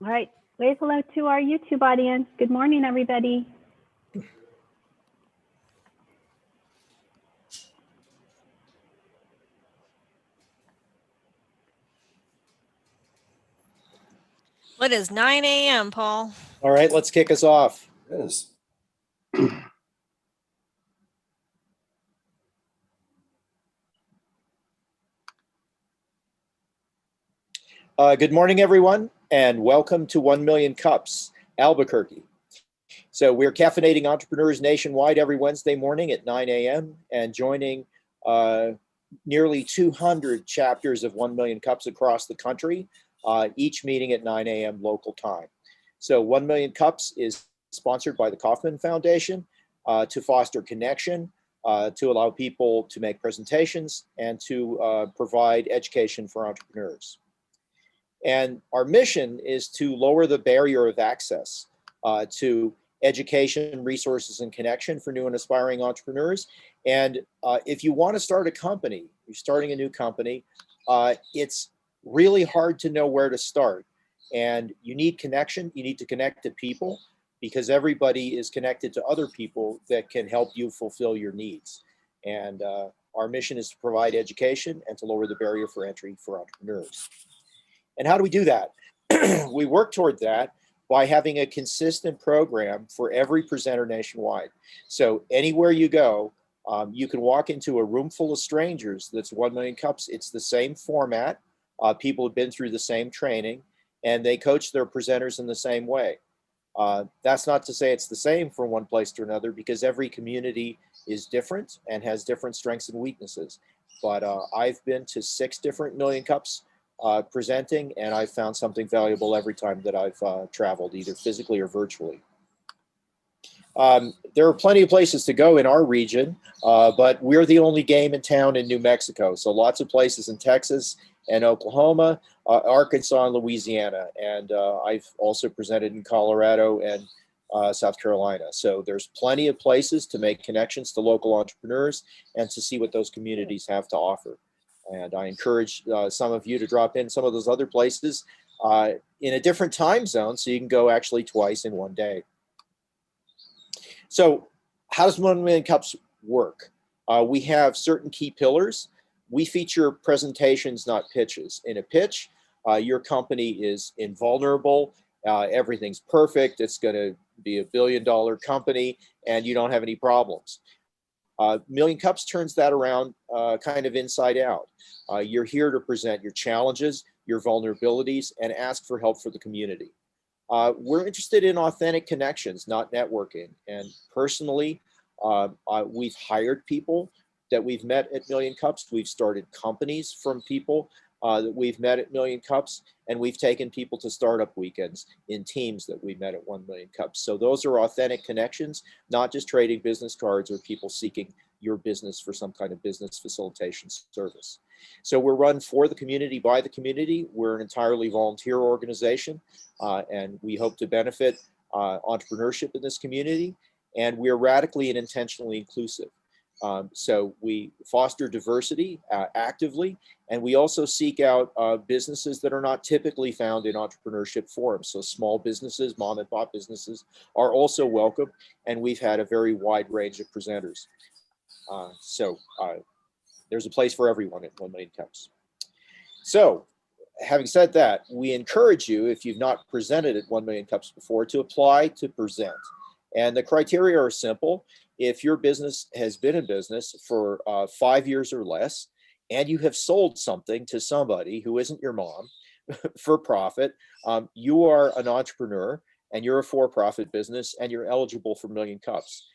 All right, wave hello to our YouTube audience. Good morning, everybody. What is 9 a.m., Paul? All right, let's kick us off. It is. Good morning, everyone, and welcome to 1 Million Cups Albuquerque. So we're caffeinating entrepreneurs nationwide every Wednesday morning at 9 a.m. and joining nearly 200 chapters of 1 Million Cups across the country, each meeting at 9 a.m. local time. So 1 Million Cups is sponsored by the Kauffman Foundation to foster connection, to allow people to make presentations, and to provide education for entrepreneurs. And our mission is to lower the barrier of access to education, resources, and connection for new and aspiring entrepreneurs. And if you want to start a company, you're starting a new company, it's really hard to know where to start. And you need connection. You need to connect to people because everybody is connected to other people that can help you fulfill your needs. And our mission is to provide education and to lower the barrier for entry for entrepreneurs. And how do we do that? We work toward that by having a consistent program for every presenter nationwide. So anywhere you go, you can walk into a room full of strangers that's 1 Million Cups. It's the same format. People have been through the same training, and they coach their presenters in the same way. That's not to say it's the same from one place to another, because every community is different and has different strengths and weaknesses. But I've been to 6 different Million Cups presenting, and I've found something valuable every time that I've traveled, either physically or virtually. There are plenty of places to go in our region, but we're the only game in town in New Mexico. So lots of places in Texas and Oklahoma, Arkansas, and Louisiana. And I've also presented in Colorado and South Carolina. So there's plenty of places to make connections to local entrepreneurs and to see what those communities have to offer. And I encourage some of you to drop in some of those other places in a different time zone, so you can go actually twice in one day. So how does 1 Million Cups work? We have certain key pillars. We feature presentations, not pitches. In a pitch, your company is invulnerable. Everything's perfect. It's going to be a $1 billion company, and you don't have any problems. Million Cups turns that around kind of inside out. You're here to present your challenges, your vulnerabilities, and ask for help for the community. We're interested in authentic connections, not networking. And personally, we've hired people that we've met at Million Cups. We've started companies from people that we've met at Million Cups, and we've taken people to startup weekends in teams that we met at 1 Million Cups. So those are authentic connections, not just trading business cards or people seeking your business for some kind of business facilitation service. So we're run for the community, by the community. We're an entirely volunteer organization, and we hope to benefit entrepreneurship in this community. And we're radically and intentionally inclusive. So we foster diversity actively, and we also seek out businesses that are not typically found in entrepreneurship forums. So small businesses, mom and pop businesses are also welcome, and we've had a very wide range of presenters. So there's a place for everyone at 1 Million Cups. So having said that, we encourage you, if you've not presented at 1 Million Cups before, to apply to present. And the criteria are simple. If your business has been in business for 5 years or less, and you have sold something to somebody who isn't your mom for profit, you are an entrepreneur and you're a for-profit business and you're eligible for Million Cups.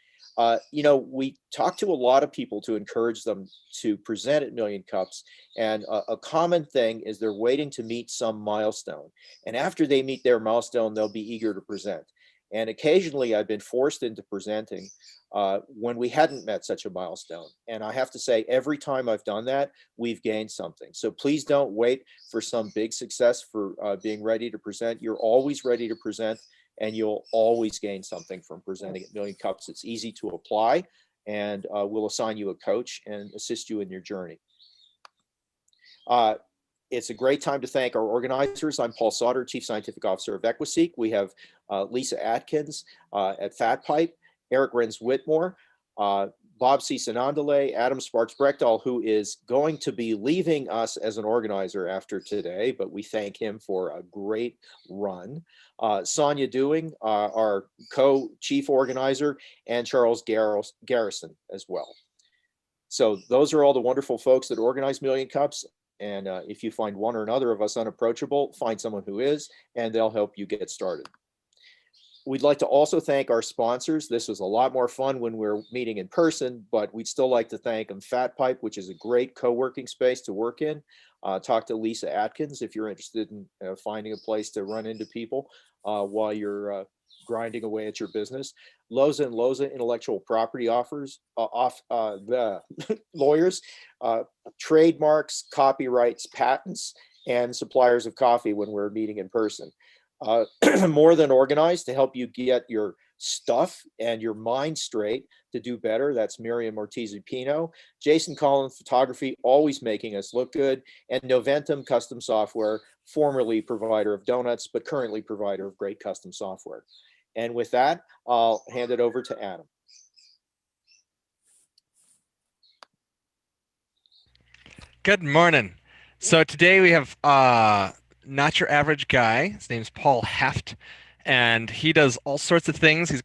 You know, we talk to a lot of people to encourage them to present at Million Cups, and a common thing is they're waiting to meet some milestone. And after they meet their milestone, they'll be eager to present. And occasionally I've been forced into presenting when we hadn't met such a milestone. And I have to say, every time I've done that, we've gained something. So please don't wait for some big success for being ready to present. You're always ready to present, and you'll always gain something from presenting at Million Cups. It's easy to apply, and we'll assign you a coach and assist you in your journey. It's a great time to thank our organizers. I'm Paul Sauter, Chief Scientific Officer of EquiSeek. We have Lisa Atkins at Fat Pipe, Eric Renz Whitmore, Bob C. Sanandale, Adam Sparks Brechtal, who is going to be leaving us as an organizer after today, but we thank him for a great run. Sonia Dewing, our co-chief organizer, and Charles Garrison as well. So those are all the wonderful folks that organize Million Cups. And if you find one or another of us unapproachable, find someone who is, and they'll help you get started. We'd like to also thank our sponsors. This was a lot more fun when we're meeting in person, but we'd still like to thank them. Fat Pipe, which is a great co-working space to work in. Talk to Lisa Atkins if you're interested in finding a place to run into people while you're grinding away at your business. Loza and Loza Intellectual Property offers, the lawyers, trademarks, copyrights, patents, and suppliers of coffee when we're meeting in person. More Than Organized to help you get your stuff and your mind straight to do better. That's Miriam Ortiz-Pino. Jason Collins Photography, always making us look good. And Noventum Custom Software, formerly provider of donuts, but currently provider of great custom software. And with that, I'll hand it over to Adam. Good morning. So today we have not your average guy. His name's Paul Heft, and he does all sorts of things. He's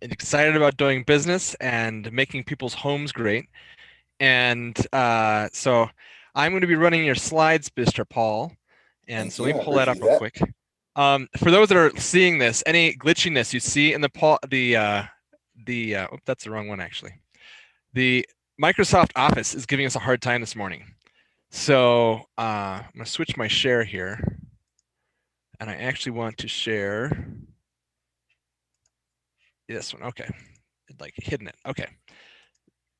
excited about doing business and making people's homes great. And so I'm going to be running your slides, Mr. Paul. And so let me pull that up real quick. For those that are seeing this, any glitchiness you see in that's the wrong one actually. The Microsoft Office is giving us a hard time this morning. So I'm going to switch my share here. And I actually want to share this one. Okay. Like hidden it. Okay.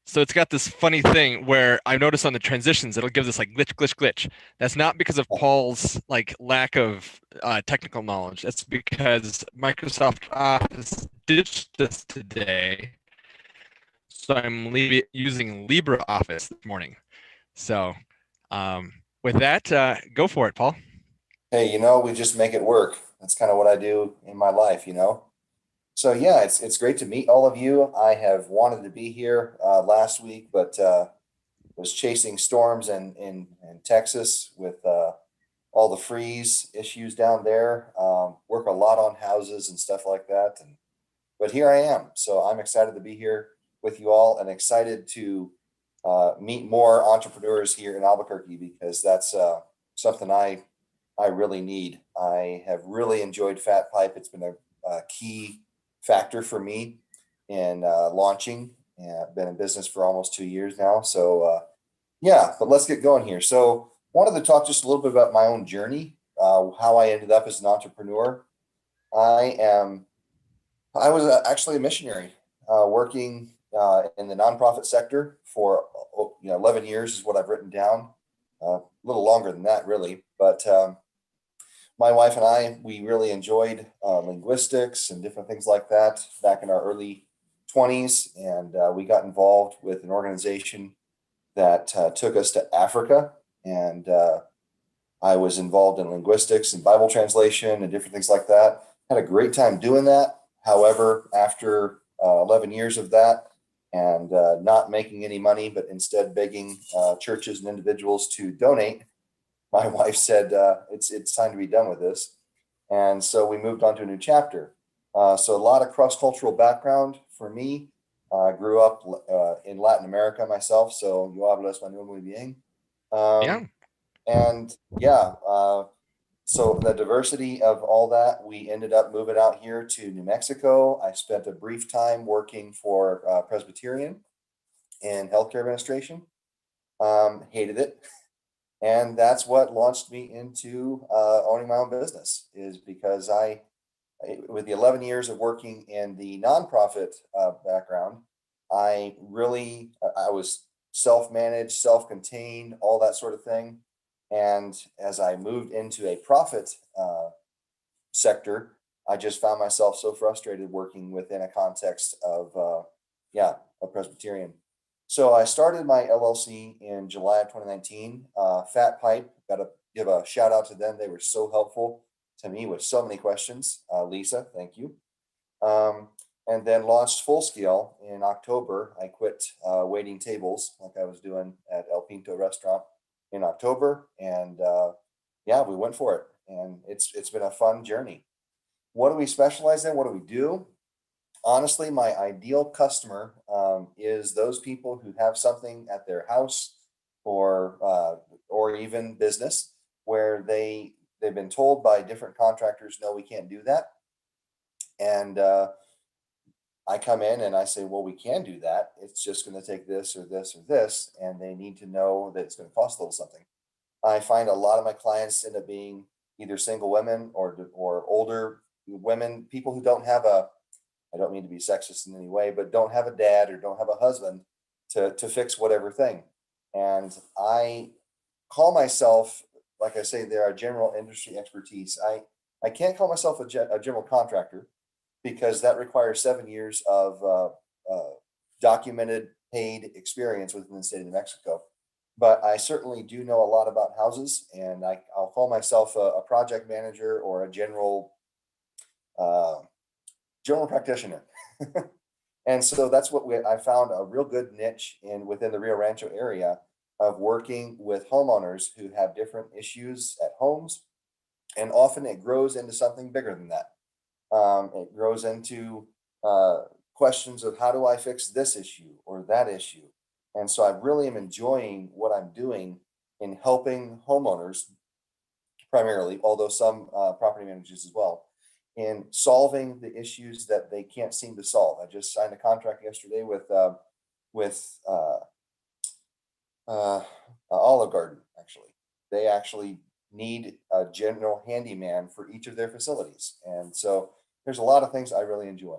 So it's got this funny thing where I notice on the transitions, it'll give this like glitch, glitch, glitch. That's not because of Paul's like lack of technical knowledge. That's because Microsoft Office ditched this today. So I'm using LibreOffice this morning. So with that, go for it, Paul. Hey, we just make it work. That's kind of what I do in my life, So yeah, it's great to meet all of you. I have wanted to be here last week, but was chasing storms in Texas with all the freeze issues down there. Work a lot on houses and stuff like that. But here I am. So I'm excited to be here with you all and excited to meet more entrepreneurs here in Albuquerque because that's something I really need. I have really enjoyed Fat Pipe. It's been a key factor for me in launching. I've been in business for almost 2 years now. So yeah, but let's get going here. So wanted to talk just a little bit about my own journey, how I ended up as an entrepreneur. I was actually a missionary working in the nonprofit sector for 11 years is what I've written down. A little longer than that, really. But my wife and I, we really enjoyed linguistics and different things like that back in our early 20s. And we got involved with an organization that took us to Africa. And I was involved in linguistics and Bible translation and different things like that. Had a great time doing that. However, after 11 years of that and not making any money, but instead begging churches and individuals to donate, my wife said, it's time to be done with this. And so we moved on to a new chapter. So a lot of cross-cultural background for me. I grew up in Latin America myself, so yo hablo español muy bien. Yeah. And yeah, so the diversity of all that, we ended up moving out here to New Mexico. I spent a brief time working for Presbyterian in healthcare administration. Hated it. And that's what launched me into owning my own business, is because with the 11 years of working in the nonprofit background, I was self-managed, self-contained, all that sort of thing. And as I moved into a profit sector, I just found myself so frustrated working within a context of a Presbyterian. So I started my LLC in July of 2019. Fat Pipe, got to give a shout out to them. They were so helpful to me with so many questions. Lisa, thank you. And then launched Full Scale in October. I quit waiting tables like I was doing at El Pinto Restaurant in October, and yeah, we went for it, and it's been a fun journey. What do we specialize in? What do we do? Honestly, my ideal customer is those people who have something at their house or even business where they've been told by different contractors, no, we can't do that, and I come in and I say, well, we can do that. It's just going to take this or this or this, and they need to know that it's going to cost a little something. I find a lot of my clients end up being either single women or older women, people who don't have I don't mean to be sexist in any way, but don't have a dad or don't have a husband to fix whatever thing. And I call myself, like I say, there are general industry expertise. I can't call myself a general contractor because that requires 7 years of documented paid experience within the state of New Mexico. But I certainly do know a lot about houses, and I'll call myself a project manager or a general practitioner. And so that's what I found a real good niche within the Rio Rancho area of working with homeowners who have different issues at homes, and often it grows into something bigger than that. It grows into questions of how do I fix this issue or that issue. And so I really am enjoying what I'm doing in helping homeowners primarily, although some property managers as well, in solving the issues that they can't seem to solve. I just signed a contract yesterday with Olive Garden. Actually, they actually need a general handyman for each of their facilities, and so there's a lot of things I really enjoy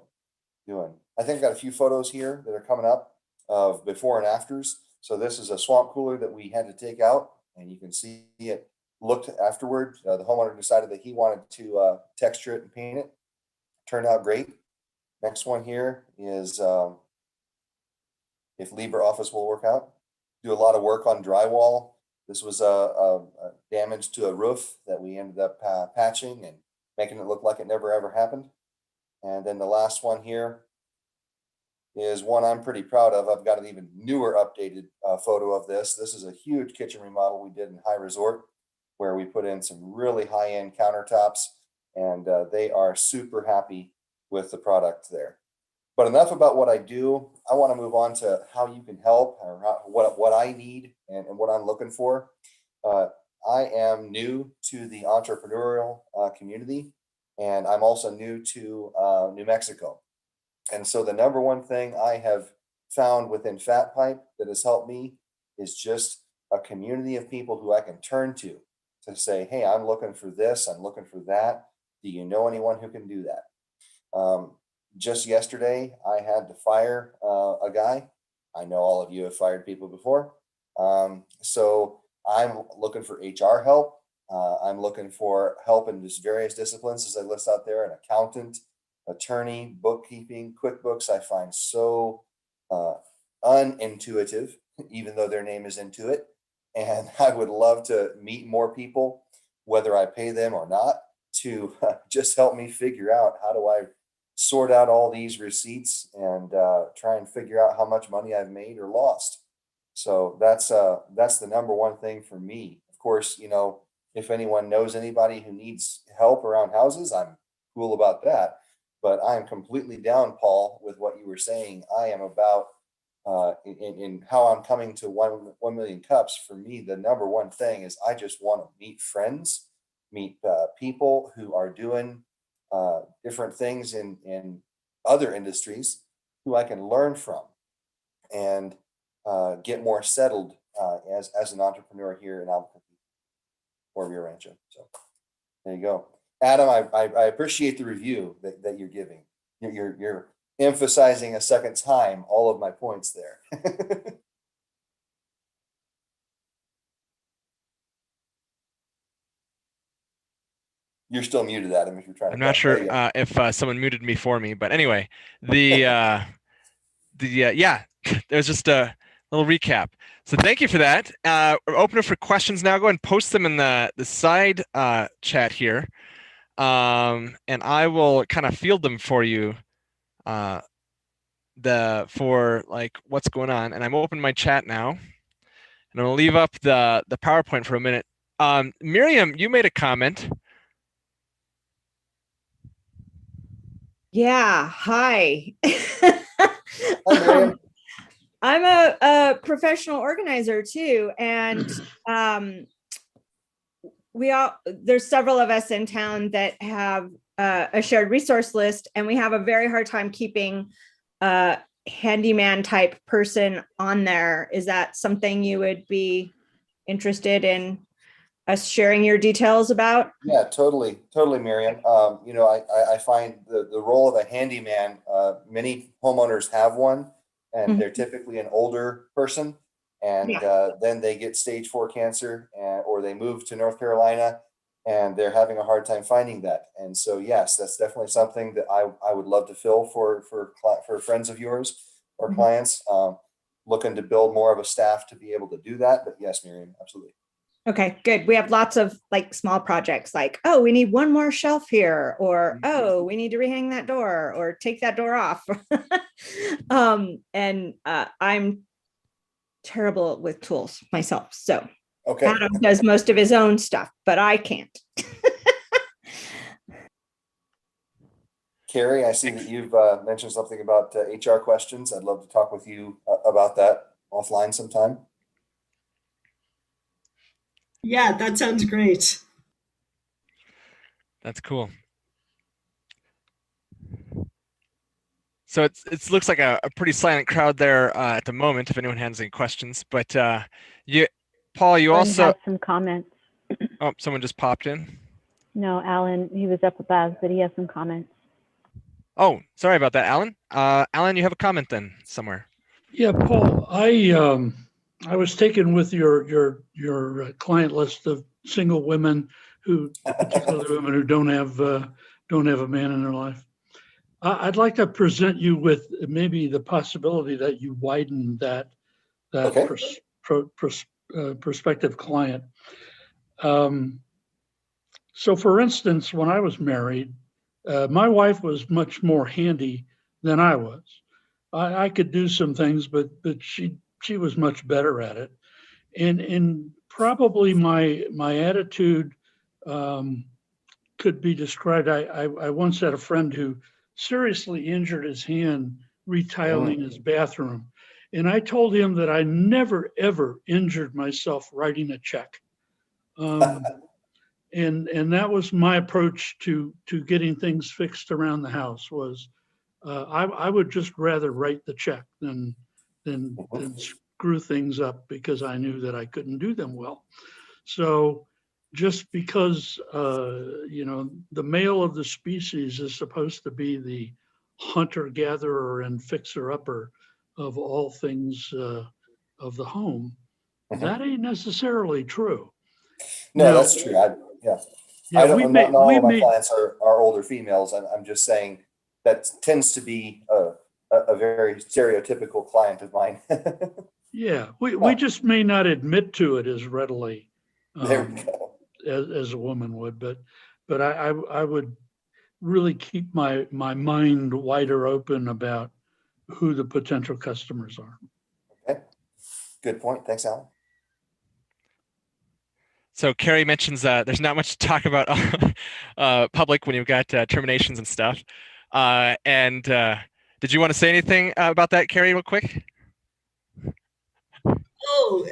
doing. I think I've got a few photos here that are coming up of before and afters. So this is a swamp cooler that we had to take out, and you can see it looked afterward. The homeowner decided that he wanted to texture it and paint it. Turned out great. Next one here is if LibreOffice will work out. Do a lot of work on drywall. This was a damage to a roof that we ended up patching and making it look like it never ever happened. And then the last one here is one I'm pretty proud of. I've got an even newer updated photo of this. This is a huge kitchen remodel we did in High Resort, where we put in some really high-end countertops, and they are super happy with the product there. But enough about what I do. I want to move on to how you can help, or what I need and what I'm looking for. I am new to the entrepreneurial community, and I'm also new to New Mexico. And so the number one thing I have found within Fat Pipe that has helped me is just a community of people who I can turn to say, hey, I'm looking for this, I'm looking for that. Do you know anyone who can do that? Just yesterday, I had to fire a guy. I know all of you have fired people before. So I'm looking for HR help. I'm looking for help in just various disciplines, as I list out there: an accountant, attorney, bookkeeping, QuickBooks. I find so unintuitive, even though their name is Intuit. And I would love to meet more people, whether I pay them or not, to just help me figure out how do I sort out all these receipts and try and figure out how much money I've made or lost. So that's the number one thing for me. Of course, you know, if anyone knows anybody who needs help around houses, I'm cool about that. But I'm completely down, Paul, with what you were saying. I am about in how I'm coming to 1 million cups. For me, the number one thing is I just want to meet friends, meet people who are doing different things in other industries who I can learn from and get more settled as an entrepreneur here in Albuquerque or Rio Rancho. So there you go. Adam, I appreciate the review that you're giving. You're emphasizing a second time all of my points there. You're still muted, Adam, if you're trying to. I'm not sure if someone muted me for me, but anyway, yeah, there's just little recap. So thank you for that. We're open for questions now. Go ahead and post them in the side chat here. And I will kind of field them for you for like what's going on. And I'm opening my chat now. And I'm gonna leave up the PowerPoint for a minute. Miriam, you made a comment. Yeah, hi. Hi, Miriam. I'm a professional organizer too, and there's several of us in town that have a shared resource list, and we have a very hard time keeping a handyman type person on there. Is that something you would be interested in us sharing your details about? Yeah, totally, Miriam. You know, I find the role of a handyman, many homeowners have one, and they're typically an older person, and then they get stage 4 cancer, or they move to North Carolina, and they're having a hard time finding that. And so, yes, that's definitely something that I would love to fill for friends of yours or clients, looking to build more of a staff to be able to do that. But yes, Miriam, absolutely. Okay, good. We have lots of like small projects like, oh, we need one more shelf here, or, oh, we need to rehang that door or take that door off. I'm terrible with tools myself. So Okay. Adam does most of his own stuff, but I can't. Carrie, I see that you've mentioned something about HR questions. I'd love to talk with you about that offline sometime. Yeah, that sounds great. That's cool. So it looks like a pretty silent crowd there at the moment, if anyone has any questions. But Paul, you Alan also has some comments. Oh, someone just popped in. No, Alan, he was up above, but he has some comments. Oh, sorry about that, Alan. Alan, you have a comment then somewhere. Yeah, Paul, I was taken with your client list of single women particularly women who don't have a man in their life. I'd like to present you with maybe the possibility that you widen that Okay. prospective client. So, for instance, when I was married, my wife was much more handy than I was. I could do some things, but she was much better at it, and probably my attitude could be described. I once had a friend who seriously injured his hand retiling his bathroom, and I told him that I never ever injured myself writing a check. And that was my approach to getting things fixed around the house was I would just rather write the check than screw things up because I knew that I couldn't do them well. So just because the male of the species is supposed to be the hunter-gatherer and fixer-upper of all things of the home, that ain't necessarily true. No, Now, that's true. Yeah, not all of my clients are older females. I'm just saying that tends to be a very stereotypical client of mine. Yeah, we just may not admit to it as readily There we go. as a woman would, but I would really keep my mind wider open about who the potential customers are. Okay, good point. Thanks, Alan. So Carrie mentions there's not much to talk about public when you've got terminations and stuff. Did you want to say anything about that, Carrie, real quick? Oh,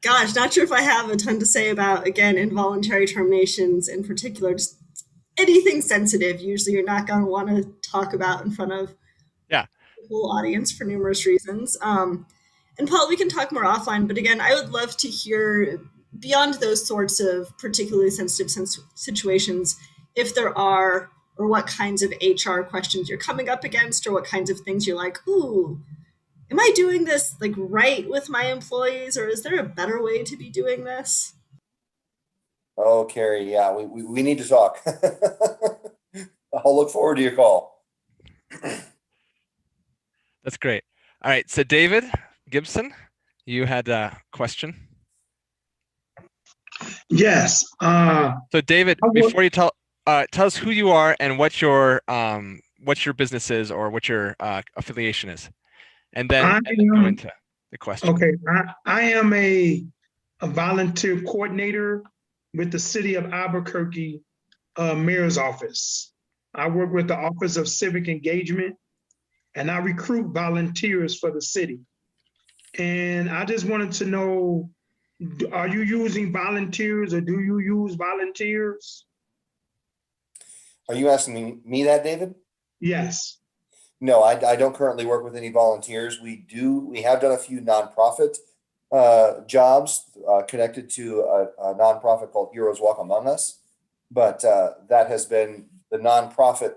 gosh, not sure if I have a ton to say about, again, involuntary terminations in particular, just anything sensitive. Usually you're not going to want to talk about in front of the whole audience for numerous reasons. And Paul, we can talk more offline, but again, I would love to hear beyond those sorts of particularly sensitive situations, if there are, or what kinds of HR questions you're coming up against, or what kinds of things you're like, ooh, am I doing this like right with my employees, or is there a better way to be doing this? Oh, Carrie, yeah, we need to talk. I'll look forward to your call. That's great. All right, so David, Gibson, you had a question. Yes. So David, I work- before you tell us who you are and what your business is or what your affiliation is, and then go into the question. Okay. I am a volunteer coordinator with the city of Albuquerque mayor's office. I work with the Office of Civic Engagement, and I recruit volunteers for the city. And I just wanted to know, are you using volunteers or do you use volunteers? Are you asking me that, David? Yes. No, I don't currently work with any volunteers. We have done a few nonprofit jobs connected to a nonprofit called Heroes Walk Among Us, but that has been the nonprofit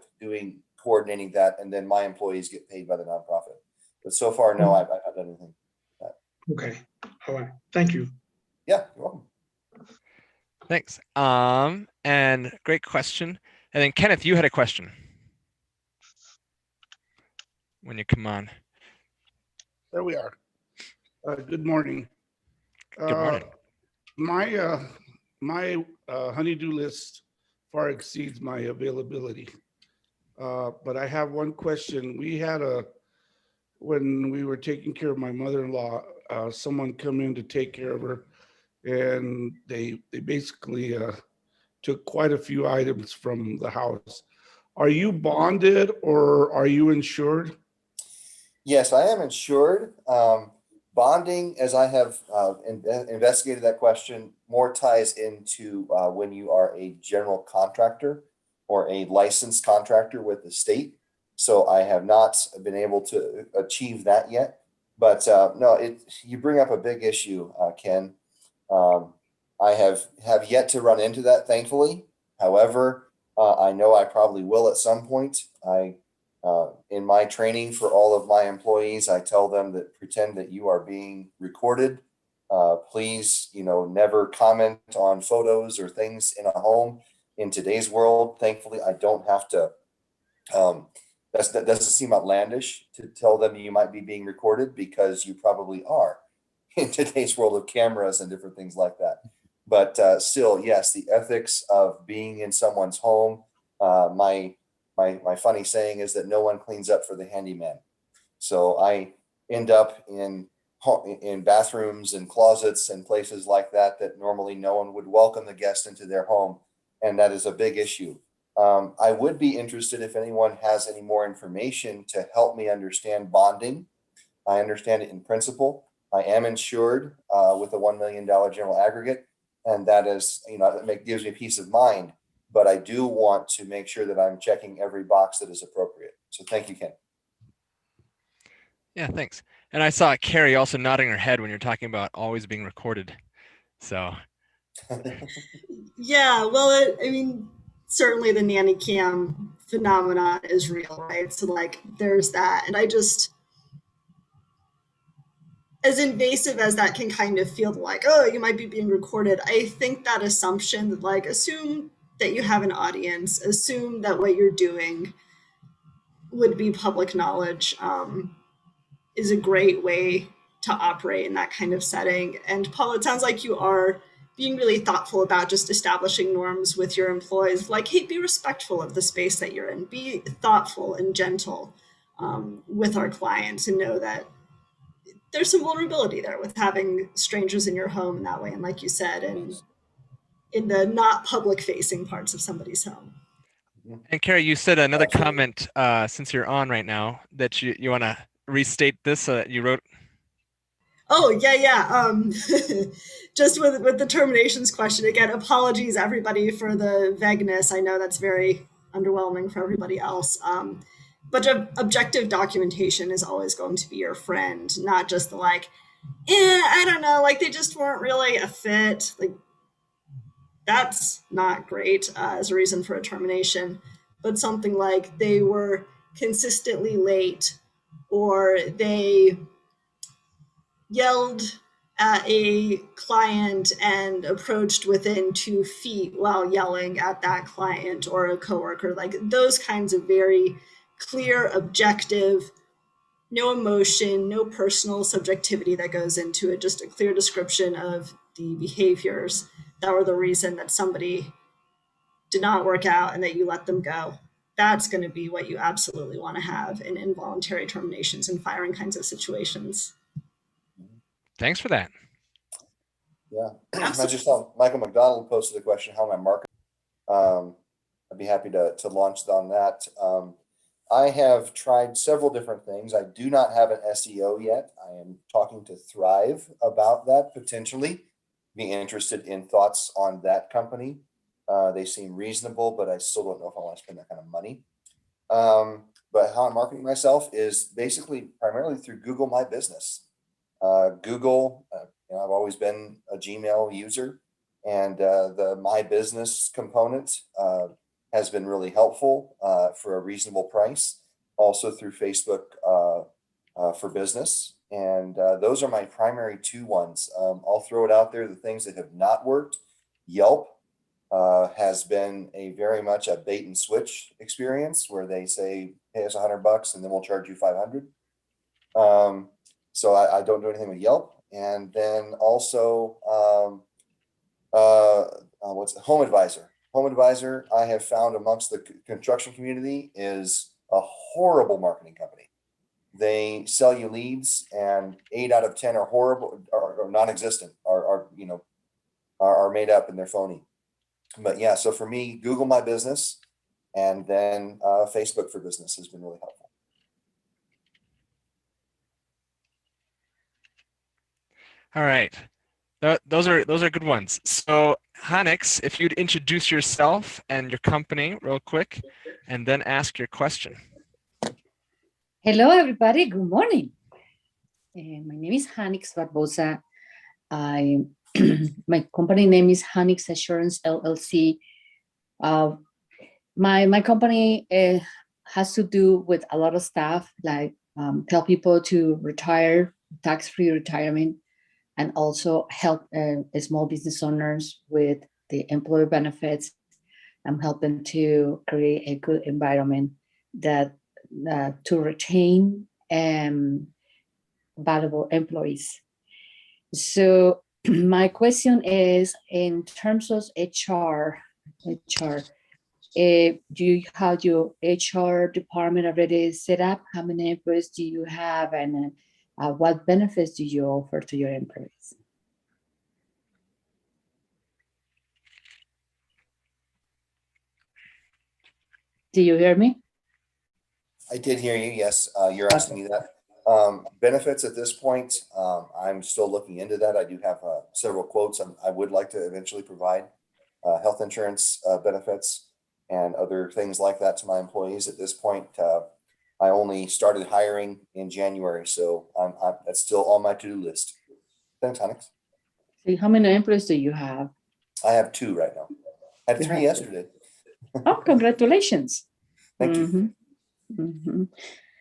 coordinating that, and then my employees get paid by the nonprofit. But so far, no, I've not done anything. Okay. All right. Thank you. Yeah, you're welcome. Thanks. And great question. And then Kenneth, you had a question when you come on. There we are. Good morning. Good morning. My honeydew list far exceeds my availability. But I have one question. When we were taking care of my mother-in-law, someone come in to take care of her, and they basically took quite a few items from the house. Are you bonded or are you insured? Yes, I am insured. Bonding, as I have investigated that question, more ties into when you are a general contractor or a licensed contractor with the state. So I have not been able to achieve that yet. But no, you bring up a big issue, Ken. I have yet to run into that, thankfully. However, I know I probably will at some point. In my training for all of my employees, I tell them that pretend that you are being recorded. Please, never comment on photos or things in a home. In today's world, thankfully, I don't have to. That doesn't seem outlandish to tell them you might be being recorded, because you probably are in today's world of cameras and different things like that. But still, yes, the ethics of being in someone's home. My funny saying is that no one cleans up for the handyman. So I end up in bathrooms and closets and places like that normally no one would welcome the guest into their home. And that is a big issue. I would be interested if anyone has any more information to help me understand bonding. I understand it in principle. I am insured with a $1 million general aggregate. And that is, that gives me peace of mind. But I do want to make sure that I'm checking every box that is appropriate. So thank you, Ken. Yeah, thanks. And I saw Carrie also nodding her head when you're talking about always being recorded. So. Yeah, well, certainly the nanny cam phenomenon is real, right? So there's that. And as invasive as that can kind of feel, oh, you might be being recorded, I think that assumption that assume that you have an audience, assume that what you're doing would be public knowledge, is a great way to operate in that kind of setting. And Paul, it sounds like you are being really thoughtful about just establishing norms with your employees, hey, be respectful of the space that you're in, be thoughtful and gentle with our clients, and know that there's some vulnerability there with having strangers in your home in that way. And like you said, and in the not public facing parts of somebody's home. And Carrie, you said another comment since you're on right now that you want to restate this so that you wrote. Oh, yeah. Just with the terminations question, again, apologies everybody for the vagueness. I know that's very underwhelming for everybody else. But objective documentation is always going to be your friend, not just the I don't know, they just weren't really a fit. That's not great as a reason for a termination, but something like they were consistently late, or they yelled at a client and approached within 2 feet while yelling at that client or a coworker, those kinds of very clear, objective no emotion, no personal subjectivity that goes into it, just a clear description of the behaviors that were the reason that somebody did not work out and that you let them go. That's going to be what you absolutely want to have in involuntary terminations and firing kinds of situations. Thanks for that. Yeah. I just saw Michael McDonald posted a question, how am I marketing? I'd be happy to launch on that. I have tried several different things. I do not have an SEO yet. I am talking to Thrive about that potentially. Be interested in thoughts on that company. They seem reasonable, but I still don't know if I want to spend that kind of money. But how I'm marketing myself is basically primarily through Google My Business. Google, I've always been a Gmail user, and the My Business component has been really helpful for a reasonable price. Also through Facebook for Business. And those are my primary two ones. I'll throw it out there, the things that have not worked. Yelp has been very much a bait and switch experience where they say, pay us $100 and then we'll charge you 500. So I don't do anything with Yelp. And then also, what's Home Advisor? Home Advisor, I have found amongst the construction community is a horrible marketing company. They sell you leads, and 8 out of 10 are horrible, or non-existent, are made up and they're phony. But yeah, so for me, Google My Business, and then Facebook for Business has been really helpful. All right. Those are good ones. So Hanix, if you'd introduce yourself and your company real quick, and then ask your question. Hello, everybody. Good morning. My name is Hanix Barbosa. My company name is Hanix Assurance LLC. My company has to do with a lot of stuff, like tell people to retire, tax-free retirement, and also help small business owners with the employee benefits. I'm helping to create a good environment that to retain valuable employees. So my question is, in terms of HR, do you have your HR department already set up? How many employees do you have, and what benefits do you offer to your employees? Do you hear me? I did hear you. Yes, you're asking me that. Benefits at this point, I'm still looking into that. I do have several quotes. I would like to eventually provide health insurance benefits and other things like that to my employees. At this point, I only started hiring in January, so that's still on my to-do list. Thanks, Hanix. So how many employees do you have? I have 2 right now. I had 3 yesterday. Oh, congratulations. Thank you. Mm-hmm.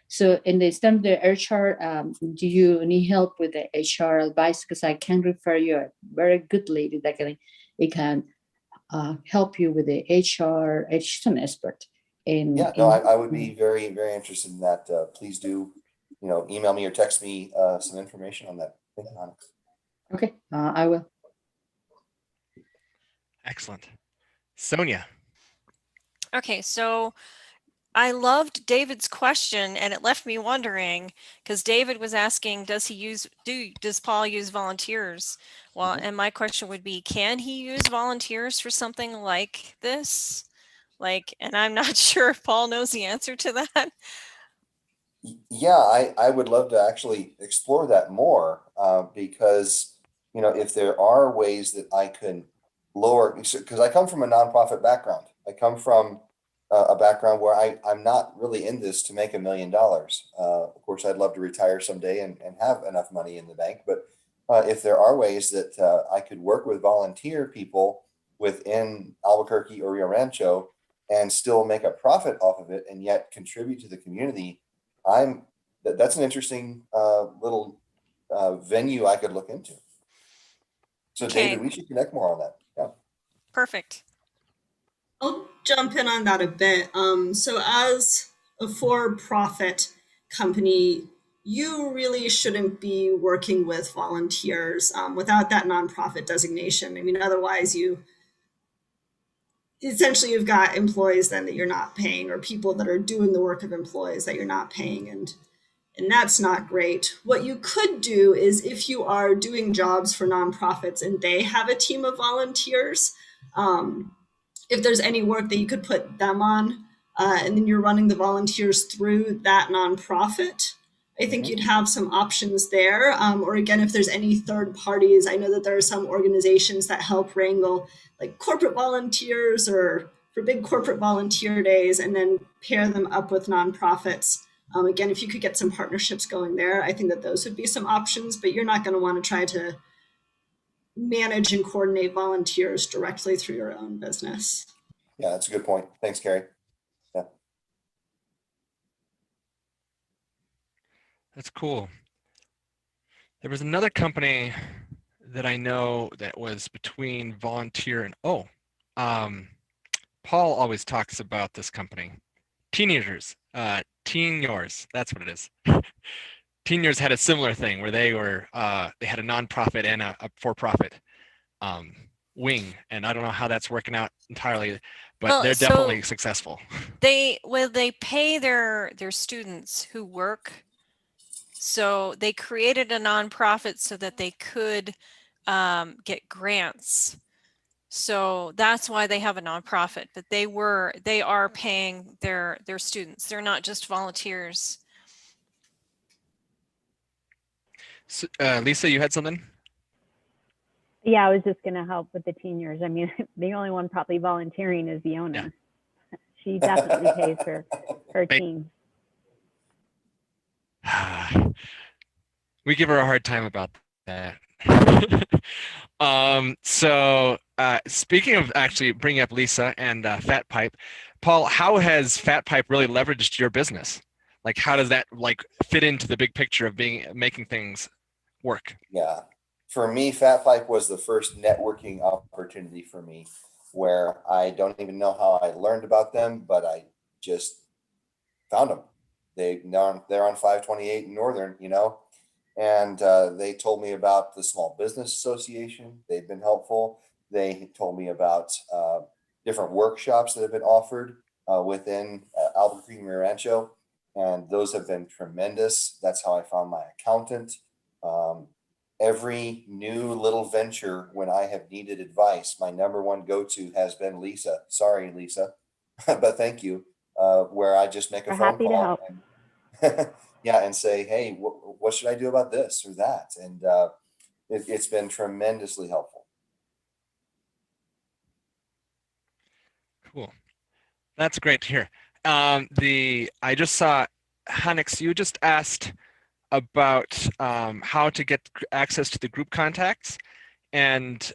So in the term of the HR, do you need help with the HR advice? Because I can refer you a very good lady that can help you with the HR. She's an expert. I would be very, very interested in that. Please do, email me or text me some information on that. Thank you, Hanix. Okay, I will. Excellent. Sonia. Okay, so I loved David's question, and it left me wondering, because David was asking, does Paul use volunteers? Well, and my question would be, can he use volunteers for something like this? And I'm not sure if Paul knows the answer to that. Yeah, I would love to actually explore that more because, if there are ways that I can lower, because I come from a nonprofit background. I come from a background where I'm not really in this to make $1 million. Of course, I'd love to retire someday and have enough money in the bank. But if there are ways that I could work with volunteer people within Albuquerque or Rio Rancho and still make a profit off of it and yet contribute to the community, that's an interesting little venue I could look into. So Okay. David, we should connect more on that. Yeah. Perfect. I'll jump in on that a bit. So as a for-profit company, you really shouldn't be working with volunteers without that nonprofit designation. I mean, otherwise you've got employees then that you're not paying, or people that are doing the work of employees that you're not paying, and that's not great. What you could do is, if you are doing jobs for nonprofits and they have a team of volunteers, if there's any work that you could put them on, and then you're running the volunteers through that nonprofit, I think you'd have some options there. Or again, if there's any third parties, I know that there are some organizations that help wrangle like corporate volunteers or for big corporate volunteer days, and then pair them up with nonprofits. Again, if you could get some partnerships going there, I think that those would be some options, but you're not going to want to try to manage and coordinate volunteers directly through your own business. Yeah, that's a good point. Thanks, Carrie. Yeah. That's cool. There was another company that I know that was between volunteer and Paul always talks about this company. Teenagers, Teen Yours, that's what it is. Teen Yours had a similar thing where they had a nonprofit and a for-profit wing, and I don't know how that's working out entirely, but they're definitely successful. They pay their students who work. So they created a nonprofit so that they could get grants. So that's why they have a nonprofit, but they are paying their students. They're not just volunteers. So, Lisa, you had something? Yeah, I was just going to help with the teen years. I mean, the only one probably volunteering is the owner. Yeah. She definitely pays her team. We give her a hard time about that. So speaking of actually bringing up Lisa and Fat Pipe, Paul, how has Fat Pipe really leveraged your business? Like, how does that fit into the big picture of making things work? Yeah, for me, Fat Pipe was the first networking opportunity for me, where I don't even know how I learned about them, but I just found them. They're on 528 Northern, and they told me about the Small Business Association. They've been helpful. They told me about different workshops that have been offered within Albuquerque and Rio Rancho, and those have been tremendous. That's how I found my accountant. Every new little venture, when I have needed advice, my number one go-to has been Lisa. Sorry, Lisa, but thank you. Where I just make a phone call. Happy to help. And say, hey, what should I do about this or that? And it's been tremendously helpful. Cool. That's great to hear. I just saw, Hanix, you just asked about how to get access to the group contacts, and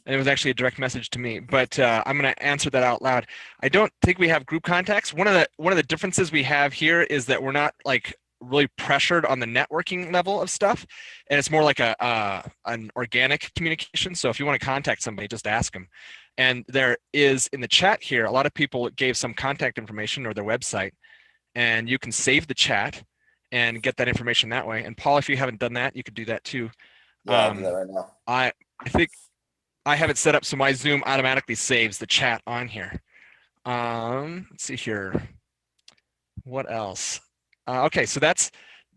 it was actually a direct message to me, but I'm going to answer that out loud. I don't think we have group contacts. One of the differences we have here is that we're not really pressured on the networking level of stuff, and it's more like an organic communication. So if you want to contact somebody, just ask them. And there is in the chat here, a lot of people gave some contact information or their website, and you can save the chat and get that information that way. And Paul, if you haven't done that, you could do that too. Yeah, I'll do that right now. I think I have it set up so my Zoom automatically saves the chat on here. Let's see here. What else? Okay, so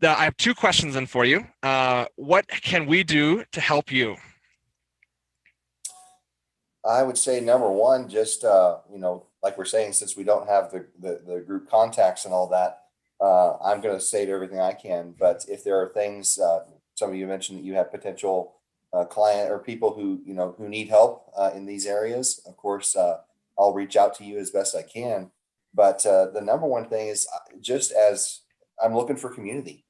I have two questions in for you. What can we do to help you? I would say number one, just like we're saying, since we don't have the group contacts and all that, I'm going to say to everything I can. But if there are things, some of you mentioned that you have potential client or people who need help in these areas, of course, I'll reach out to you as best I can. But the number one thing is just as I'm looking for community,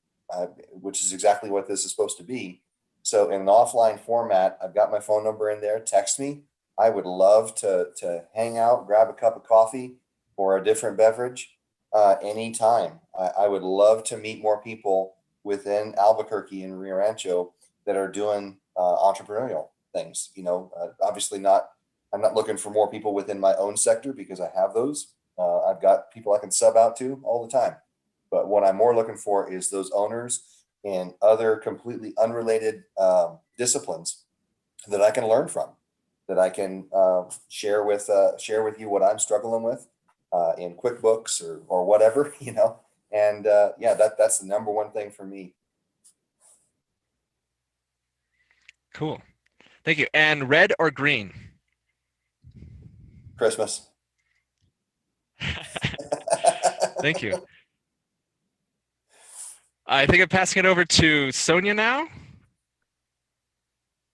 which is exactly what this is supposed to be. So in an offline format, I've got my phone number in there. Text me. I would love to hang out, grab a cup of coffee or a different beverage anytime. I would love to meet more people within Albuquerque and Rio Rancho that are doing entrepreneurial things. Obviously I'm not looking for more people within my own sector because I have those. I've got people I can sub out to all the time. But what I'm more looking for is those owners in other completely unrelated disciplines that I can learn from, that I can share with you what I'm struggling with in QuickBooks or whatever, you know. And yeah, that's the number one thing for me. Cool. Thank you. And red or green? Christmas. Thank you. I think I'm passing it over to Sonia now.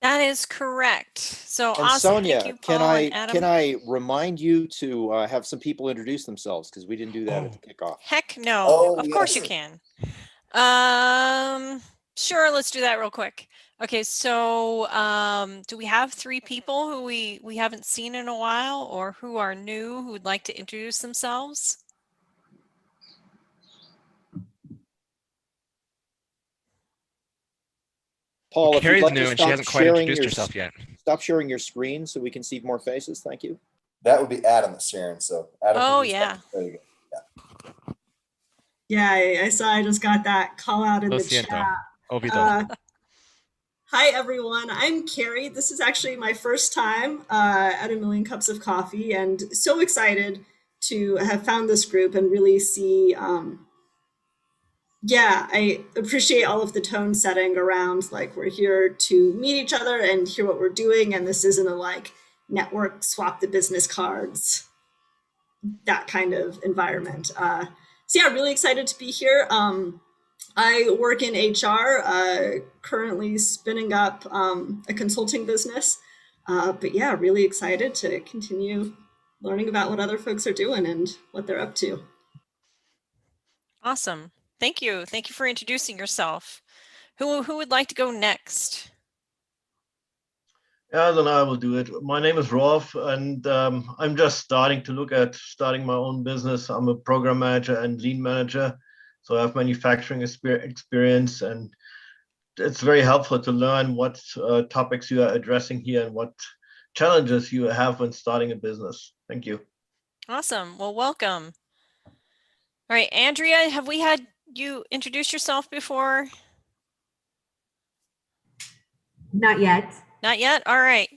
That is correct. So And awesome. Sonia, Thank you, Paul and Adam. can I remind you to have some people introduce themselves, because we didn't do that at the kickoff. Heck no. Oh, of course you yes. can. Sure, let's do that real quick. Okay, so do we have 3 people who we haven't seen in a while or who are new who would like to introduce themselves? Paul, if you'd Carrie's like new to and she stop hasn't quite sharing introduced your herself yet. stop sharing your screen so we can see more faces. Thank you. That would be Adam that's sharing. So Adam. Oh, can do yeah. something. There you go. Yeah, I saw. I just got that call out in Lo the siento. chat. Olvido. Hi, everyone. I'm Carrie. This is actually my first time at a Million Cups of Coffee, and so excited to have found this group and really see. Yeah, I appreciate all of the tone setting around, like, we're here to meet each other and hear what we're doing, and this isn't a like network swap the business cards, that kind of environment. So yeah, really excited to be here. I work in HR, currently spinning up a consulting business. But yeah, really excited to continue learning about what other folks are doing and what they're up to. Awesome. Thank you. Thank you for introducing yourself. Who would like to go next? Yeah, then I will do it. My name is Rolf, and I'm just starting to look at starting my own business. I'm a program manager and lean manager, so I have manufacturing experience, and it's very helpful to learn what topics you are addressing here and what challenges you have when starting a business. Thank you. Awesome. Well, welcome. All right, Andrea, have we had you introduce yourself before? Not yet. Not yet? All right.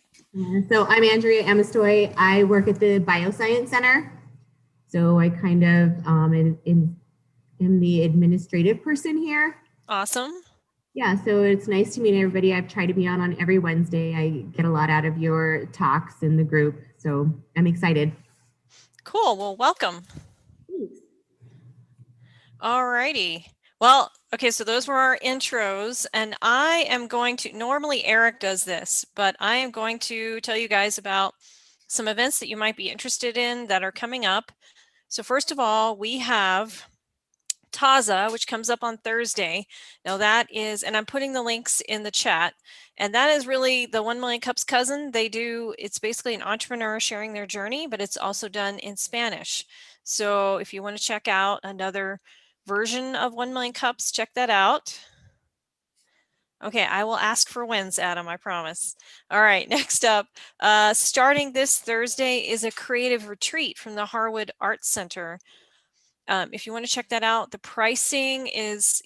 So I'm Andrea Amistoy. I work at the Bioscience Center. So I kind of am the administrative person here. Awesome. Yeah, so it's nice to meet everybody. I've tried to be on every Wednesday. I get a lot out of your talks in the group. So I'm excited. Cool. Well, welcome. Thanks. All righty. Well, okay, so those were our intros, and I am going to, normally Eric does this, but I am going to tell you guys about some events that you might be interested in that are coming up. So first of all, we have Taza, which comes up on Thursday. Now that is, and I'm putting the links in the chat, and that is really the 1 Million Cups cousin. It's basically an entrepreneur sharing their journey, but it's also done in Spanish. So if you want to check out another version of 1 Million Cups, check that out. Okay, I will ask for wins, Adam, I promise. All right, next up, starting this Thursday is a creative retreat from the Harwood Arts Center. If you want to check that out, the pricing is,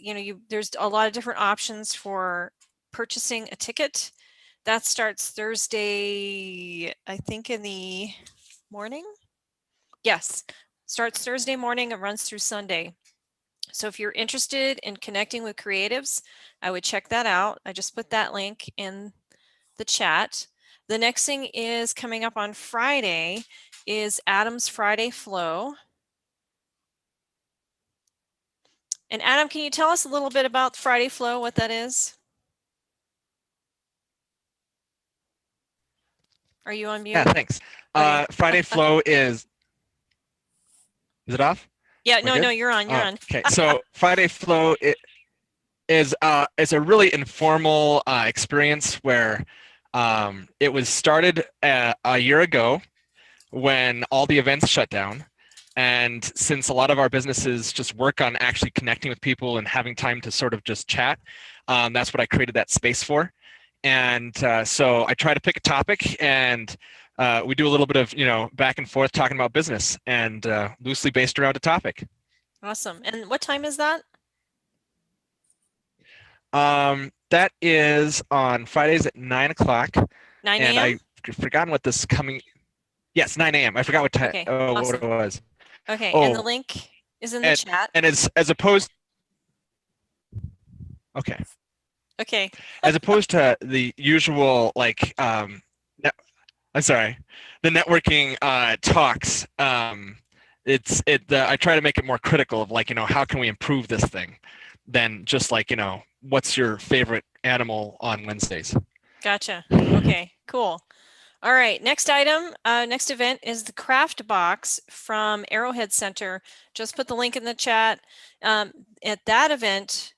there's a lot of different options for purchasing a ticket. That starts Thursday, I think in the morning. Yes, starts Thursday morning and runs through Sunday. So if you're interested in connecting with creatives, I would check that out. I just put that link in the chat. The next thing is coming up on Friday is Adam's Friday Flow. And Adam, can you tell us a little bit about Friday Flow, what that is? Are you on mute? Yeah, thanks. Okay. Friday Flow is it off? Yeah, Am I no, good? you're on, you're on. Okay, so Friday Flow is a really informal experience where it was started a year ago when all the events shut down. And since a lot of our businesses just work on actually connecting with people and having time to sort of just chat, that's what I created that space for. And so I try to pick a topic, and we do a little bit of back and forth talking about business, and loosely based around a topic. Awesome. And what time is that? That is on Fridays at 9 o'clock. 9 And a.m.? I've forgotten what this coming. Yes, 9 a.m. I forgot what time. Okay, What awesome. it was. Okay, and the Oh, link is in the chat. and as opposed. Okay. Okay. As opposed to the usual like I'm sorry, the networking talks. I try to make it more critical of like, how can we improve this thing, than just like, what's your favorite animal on Wednesdays. Gotcha. Okay, cool. All right, next item, next event is the Craft Box from Arrowhead Center. Just put the link in the chat. At that event,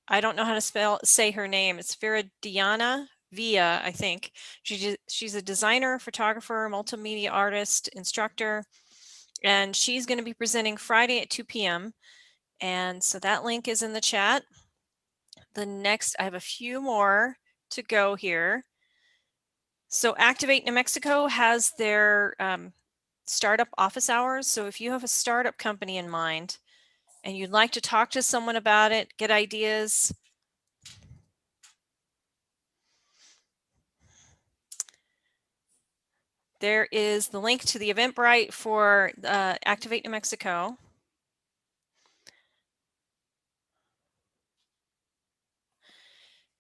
I don't know how to say her name. It's Viridiana Via, I think. She's a designer, photographer, multimedia artist, instructor, and she's going to be presenting Friday at 2 p.m. And so that link is in the chat. The next, I have a few more to go here. So Activate New Mexico has their startup office hours. So if you have a startup company in mind and you'd like to talk to someone about it, get ideas, there is the link to the Eventbrite for Activate New Mexico.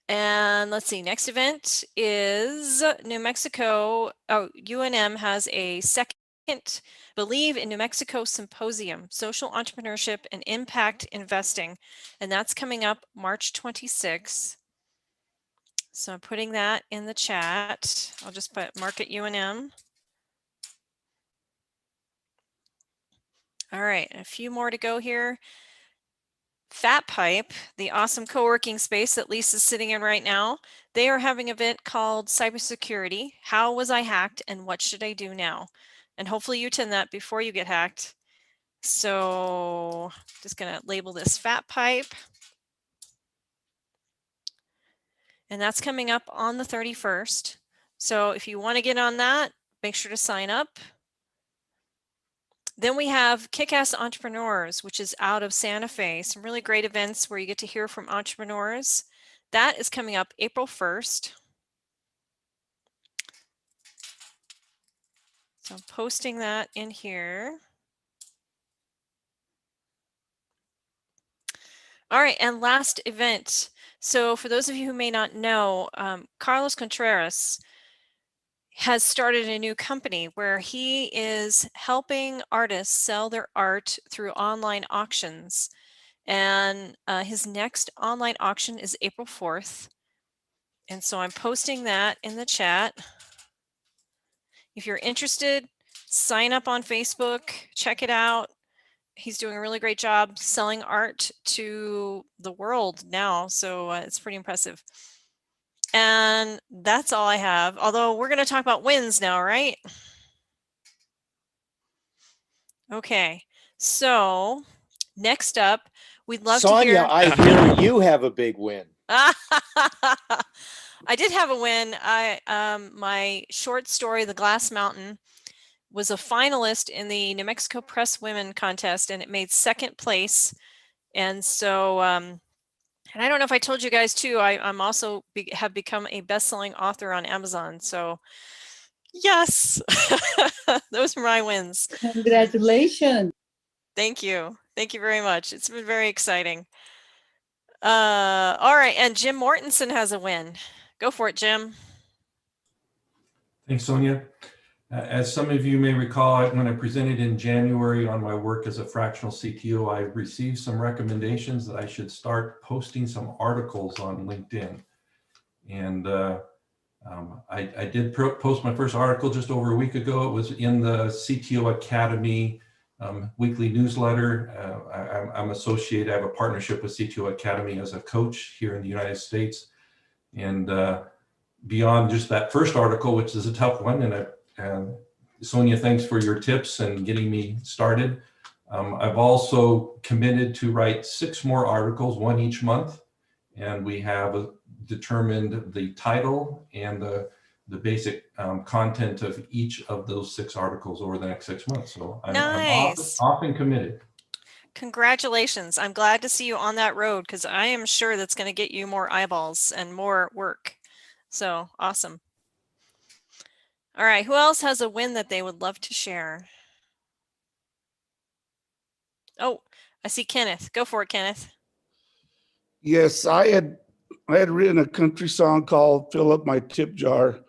And let's see, next event is New Mexico. Oh, UNM has a second Believe in New Mexico Symposium, Social Entrepreneurship and Impact Investing. And that's coming up March 26th. So I'm putting that in the chat. I'll just mark it UNM. All right, a few more to go here. Fat Pipe, the awesome co-working space that Lisa's sitting in right now, they are having an event called Cybersecurity. How was I hacked and what should I do now? And hopefully you attend that before you get hacked. So just gonna label this Fat Pipe. And that's coming up on the 31st. So if you want to get on that, make sure to sign up. Then we have Kick-Ass Entrepreneurs, which is out of Santa Fe. Some really great events where you get to hear from entrepreneurs. That is coming up April 1st. So I'm posting that in here. All right, and last event. So for those of you who may not know, Carlos Contreras has started a new company where he is helping artists sell their art through online auctions. And his next online auction is April 4th. And so I'm posting that in the chat. If you're interested, sign up on Facebook, check it out. He's doing a really great job selling art to the world now. So it's pretty impressive. And that's all I have. Although we're going to talk about wins now, right? Okay. So next up, we'd love to hear. Sonia, I hear you have a big win. I did have a win. My short story, The Glass Mountain, was a finalist in the New Mexico Press Women contest, and it made second place. And so, and I don't know if I told you guys too, I'm also have become a best-selling author on Amazon. So yes, those are my wins. Congratulations. Thank you. Thank you very much. It's been very exciting. All right, and Jim Mortensen has a win. Go for it, Jim. Thanks, Sonia. As some of you may recall, when I presented in January on my work as a fractional CTO, I received some recommendations that I should start posting some articles on LinkedIn. And I did post my first article just over a week ago. It was in the CTO Academy weekly newsletter. I'm associated, I have a partnership with CTO Academy as a coach here in the United States. And beyond just that first article, which is a tough one, and Sonia, thanks for your tips and getting me started. I've also committed to write 6 more articles, 1 each month. And we have determined the title and the basic content of each of those 6 articles over the next 6 months. So I'm off and committed. Congratulations. I'm glad to see you on that road because I am sure that's going to get you more eyeballs and more work. So awesome. All right. Who else has a win that they would love to share? Oh, I see Kenneth. Go for it, Kenneth. Yes, I had written a country song called "Fill Up My Tip Jar,"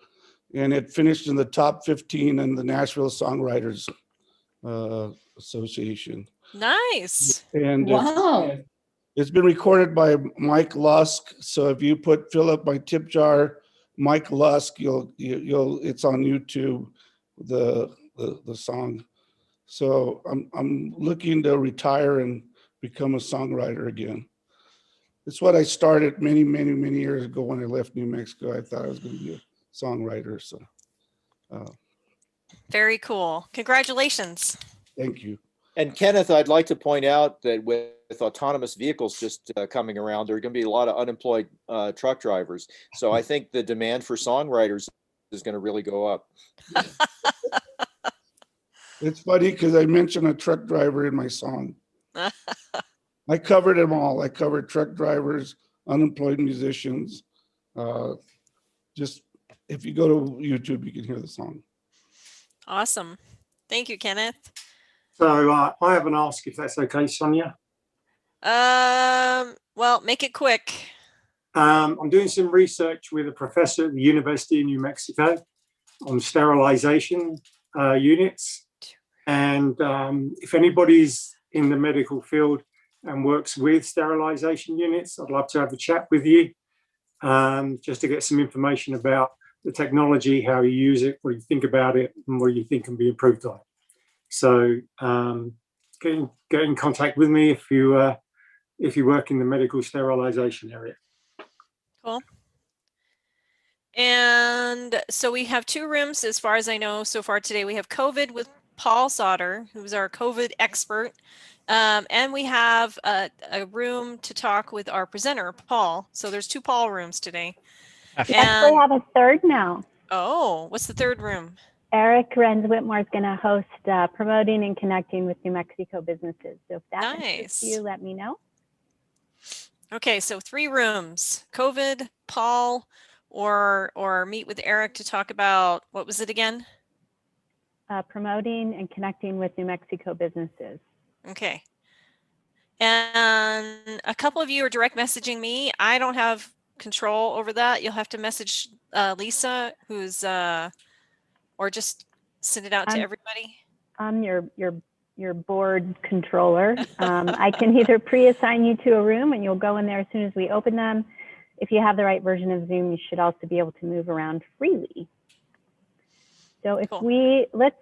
and it finished in the top 15 in the Nashville Songwriters Association. Nice. And Wow. it's been recorded by Mike Lusk. So if you put "Fill Up My Tip Jar," Mike Lusk, you'll it's on YouTube, the song. So I'm looking to retire and become a songwriter again. It's what I started many years ago when I left New Mexico. I thought I was going to be a songwriter. So very cool. Congratulations. Thank you. And Kenneth, I'd like to point out that with autonomous vehicles just coming around, there are going to be a lot of unemployed truck drivers. So I think the demand for songwriters is going to really go up. It's funny because I mentioned a truck driver in my song. I covered them all. I covered truck drivers, unemployed musicians. Just if you go to YouTube, you can hear the song. Awesome. Thank you, Kenneth. So I have an ask, if that's okay, Sonia. Well, make it quick. I'm doing some research with a professor at the University of New Mexico on sterilization units. And if anybody's in the medical field and works with sterilization units, I'd love to have a chat with you just to get some information about the technology, how you use it, what you think about it, and what you think can be improved on. So get in contact with me if you work in the medical sterilization area. Cool. And so we have 2 rooms as far as I know so far today. We have COVID with Paul Sauter, who's our COVID expert. And we have a room to talk with our presenter, Paul. So there's 2 Paul rooms today. We actually have a third now. Oh, what's the third room? Eric Renz Whitmore is going to host promoting and connecting with New Mexico businesses. So if that interests you, let me know. Okay, so 3 rooms: COVID, Paul, or meet with Eric to talk about, what was it again? Promoting and connecting with New Mexico businesses. Okay. And a couple of you are direct messaging me. I don't have control over that. You'll have to message Lisa, who's or just send it out to everybody. I'm your board controller. I can either pre-assign you to a room and you'll go in there as soon as we open them. If you have the right version of Zoom, you should also be able to move around freely. So if let's